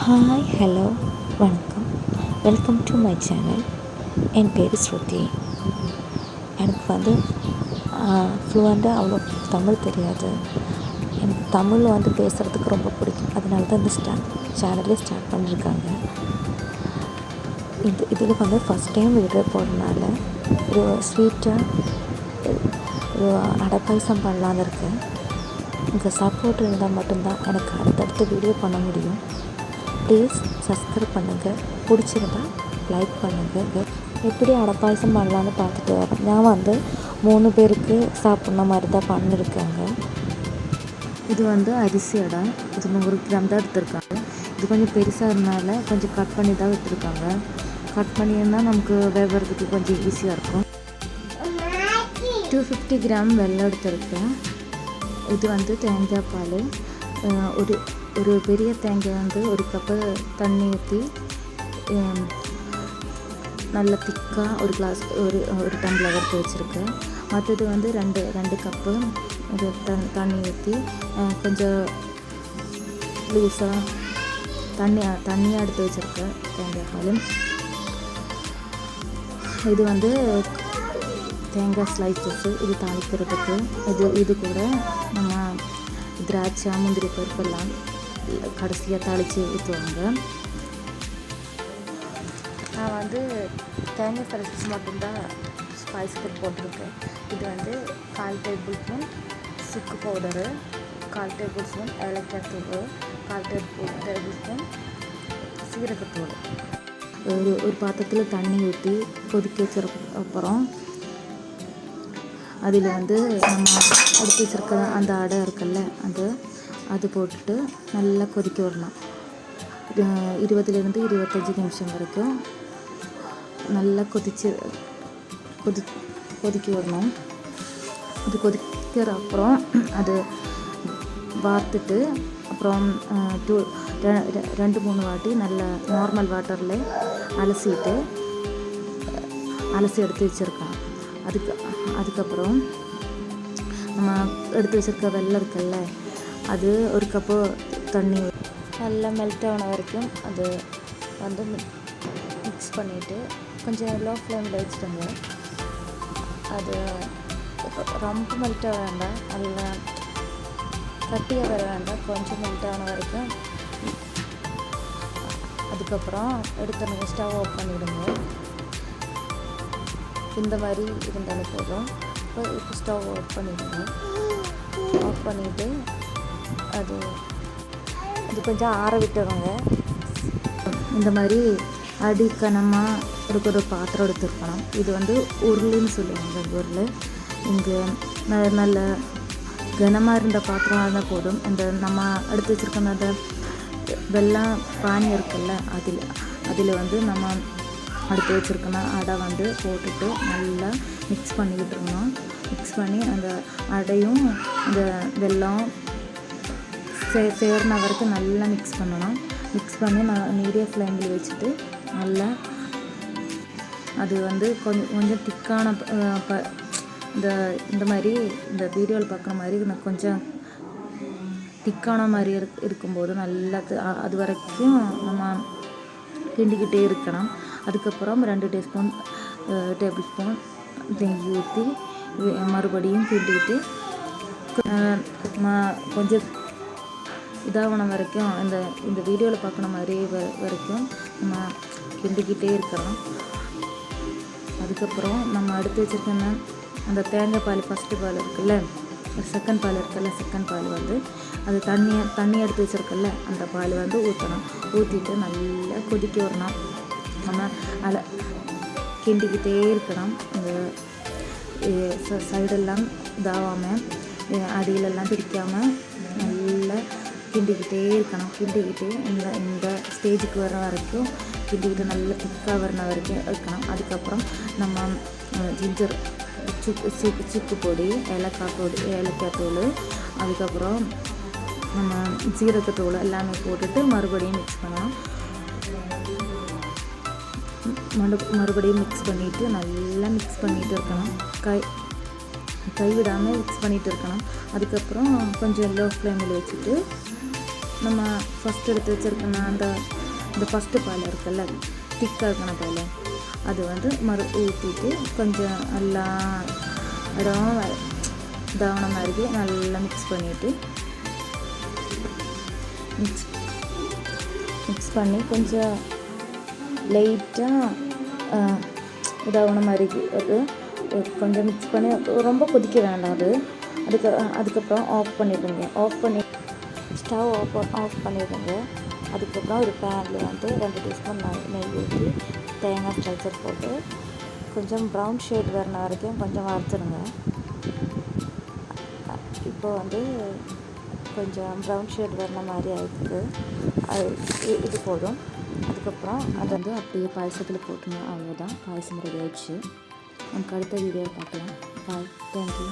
Hi hello வணக்கம். Welcome to my channel. என் பேர் ஸ்ருதி. எனக்கு ஃப்ளூவெண்ட்டாக அவ்வளோ தமிழ் தெரியாது. எனக்கு தமிழ் பேசுகிறதுக்கு ரொம்ப பிடிக்கும். அதனால தான் இந்த சேனலே ஸ்டார்ட் பண்ணியிருக்காங்க. இதில் ஃபஸ்ட் டைம் வீடியோ போடுறதுனால ஒரு ஸ்வீட்டாக ஒரு அடை பாயசம் பண்ணலான்னு இருக்கேன். உங்கள் சப்போர்ட் இருந்தால் மட்டும்தான் எனக்கு அடுத்தடுத்து வீடியோ பண்ண முடியும். ப்ளீஸ் சப்ஸ்கிரைப் பண்ணுங்கள். பிடிச்சிருந்தா லைக் பண்ணுங்கள். எப்படி அடை பாயசம் பண்ணலான்னு பார்த்துட்டு வரேன். நான் 3 பேருக்கு சாப்பிட்ற மாதிரி தான் பண்ணியிருக்காங்க. இது அரிசி அடை. இது 100 கிராம் தான் எடுத்திருக்காங்க. இது கொஞ்சம் பெருசாக இருந்தனால கொஞ்சம் கட் பண்ணி தான் எடுத்துருக்காங்க. கட் பண்ணினா நமக்கு வேகிறதுக்கு கொஞ்சம் ஈஸியாக இருக்கும். 250 கிராம் வெல்லம் எடுத்துருக்கேன். இது தேங்காய் பால். ஒரு பெரிய தேங்காய் 1 கப்பு தண்ணி ஊற்றி நல்ல திக்காக ஒரு கிளாஸ் ஒரு டம்ளர் எடுத்து வச்சுருக்கேன். மற்றது 2 கப்பு ஒரு தண்ணி ஊற்றி கொஞ்சம் லூஸாக தண்ணியாக எடுத்து வச்சுருக்கேன் தேங்காய் பால். இது தேங்காய் ஸ்லைசஸ்ஸு இது தாளிக்கிறதுக்கு. இது கூட நம்ம திராட்சை முந்திரி பருப்பெல்லாம் கடைசியாக தாளித்து ஊற்றுவாங்க. நான் தேங்காய் ஸ்லைசஸ் மட்டும்தான் ஸ்பைஸ்க்கு போட்டிருக்கேன். இது 1/4 டேபிள் ஸ்பூன் சுக்கு பவுடரு, 1/4 டேபிள் ஸ்பூன் ஏலக்காய் தூள், 1/4 டேபிள் ஸ்பூன் சீரகத்தூள். ஒரு பாத்திரத்தில் தண்ணி ஊற்றி கொதிக்க வச்சதுக்கு அப்புறம் அதில் நம்ம எடுத்து வச்சுருக்க அந்த அடை இருக்குல்ல அது போட்டுட்டு நல்லா கொதிக்க விடணும். 20லேருந்து 25 நிமிஷம் வரைக்கும் நல்லா கொதிக்க விடணும். அது கொதிக்கிற அப்புறம் அது வார்த்துட்டு அப்புறம் 2-3 வாட்டி நல்ல நார்மல் வாட்டரில் அலசி எடுத்து வச்சுருக்கேன். அதுக்கப்புறம் நம்ம எடுத்து வச்சுருக்க வெல்லம் இருக்குல்ல அது 1 கப்பு தண்ணி நல்லா மெல்ட் ஆன வரைக்கும் அது மிக்ஸ் பண்ணிவிட்டு கொஞ்சம் லோ ஃப்ளேமில் வச்சுட்டோங்க. அது ரொம்ப மெல்ட் ஆக வேண்டாம், நல்லா கட்டியாக வர வேண்டாம், கொஞ்சம் மெல்ட் ஆன வரைக்கும். அதுக்கப்புறம் எடுத்து ஸ்டவ் ஆஃப் பண்ணிவிடுங்க. இந்த மாதிரி இருந்தாலே போதும். இப்போ ஸ்டவ் ஆஃப் பண்ணிவிடுங்க. ஆஃப் பண்ணிவிட்டு அது கொஞ்சம் ஆற விட்டுருங்க. இந்த மாதிரி அடிக்கனமாக இருக்கிற பாத்திரம் எடுத்துருக்கணும். இது உருளைன்னு சொல்லுவாங்க. உருளை இங்கே நல்ல கனமாக இருந்த பாத்திரம் இருந்தால் போதும். இந்த நம்ம எடுத்து வச்சுருக்க அந்த வெல்லம் பானி இருக்குல்ல அதில் நம்ம அடுத்து வச்சுருக்கணும் அடை போட்டுட்டு நல்லா மிக்ஸ் பண்ணி விட்டுருணும். மிக்ஸ் பண்ணி அந்த அடையும் அந்த வெல்லம் சேர்ன வரைக்கும் நல்லா மிக்ஸ் பண்ணணும். மிக்ஸ் பண்ணி மீடியம் ஃப்ளேமில் வச்சுட்டு நல்லா அது கொஞ்சம் திக்கான இந்த மாதிரி இந்த வீடியோவில் பார்க்குற மாதிரி கொஞ்சம் திக்கான மாதிரி இருக்கும்போது நல்லா அது வரைக்கும் நம்ம கிண்டிக்கிட்டே இருக்கணும். அதுக்கப்புறம் 2 டேபிள் ஸ்பூன் நெய் ஊற்றி மறுபடியும் கிண்டிட்டு கொஞ்சம் இதாகன வரைக்கும் இந்த வீடியோவில் பார்க்குற மாதிரி வரைக்கும் நம்ம கிண்டிக்கிட்டே இருக்கிறோம். அதுக்கப்புறம் நம்ம எடுத்து வச்சுருக்கோன்னா அந்த தேங்காய் பால் ஃபஸ்ட்டு பால் இருக்குல்ல, செகண்ட் பால் இருக்குல்ல, செகண்ட் பால் அது தண்ணி எடுத்து வச்சுருக்கல அந்த பால் ஊற்றணும். ஊற்றிட்டு நல்லா கொதிக்க வரணும். நம்ம கிண்டிக்கிட்டே இருக்கணும். இந்த சைடெல்லாம் இதாகாமல் அடியிலெல்லாம் பிடிக்காமல் நல்லா கிண்டிக்கிட்டே இருக்கணும். கிண்டிக்கிட்டு இந்த ஸ்டேஜுக்கு வர வரைக்கும் கிண்டிக்கிட்டு நல்லா திக்காக வர்ற வரைக்கும் இருக்கணும். அதுக்கப்புறம் நம்ம ஜிஞ்சர் சுக்கு பொடி, ஏலக்காய் தூள், அதுக்கப்புறம் நம்ம சீரகத்தூள் எல்லாமே போட்டுட்டு மறுபடியும் மிக்ஸ் பண்ணணும். மறுபடியும் மிக்ஸ் பண்ணிவிட்டு நல்லா மிக்ஸ் பண்ணிகிட்டு இருக்கணும். கைவிடாமல் மிக்ஸ் பண்ணிகிட்டு இருக்கணும். அதுக்கப்புறம் கொஞ்சம் லோ ஃப்ளேமில் வச்சுட்டு நம்ம ஃபஸ்ட் எடுத்து வச்சுருக்கோன்னா இந்த ஃபஸ்ட்டு பால் இருக்குல்ல, திக்காக இருக்கணும் பால், அது வந்து ஊற்றிட்டு கொஞ்சம் நல்லா இடம் இதாகன மாதிரி நல்லா மிக்ஸ் பண்ணிவிட்டு மிக்ஸ் பண்ணி கொஞ்சம் லைட்டாக இதாகன மாதிரி அது கொஞ்சம் மிக்ஸ் பண்ணி ரொம்ப கொதிக்க வேண்டாம் அது. அதுக்கப்புறம் ஆஃப் பண்ணி ஸ்டவ் ஆஃப் பண்ணிடுங்க. அதுக்கப்புறம் ஒரு பேனில் வந்து 2 டீஸ்பூன் நெய் ஊற்றி தேங்காய் ஸ்லைசர் போட்டு கொஞ்சம் ப்ரௌன் ஷேட் வரண வரைக்கும் கொஞ்சம் வறுத்துருங்க. இப்போ வந்து கொஞ்சம் ப்ரௌன் ஷேட் வரண மாதிரி ஆகிடுது, இது போதும். அதுக்கப்புறம் அதை வந்து அப்படியே பாயசத்தில் போட்டுங்க. அவ்வளோதான், பாயசம் ரெடி ஆயிடுச்சு. நமக்கு அடுத்த வீடியோ பார்க்கலாம். பாய், தேங்க்யூ.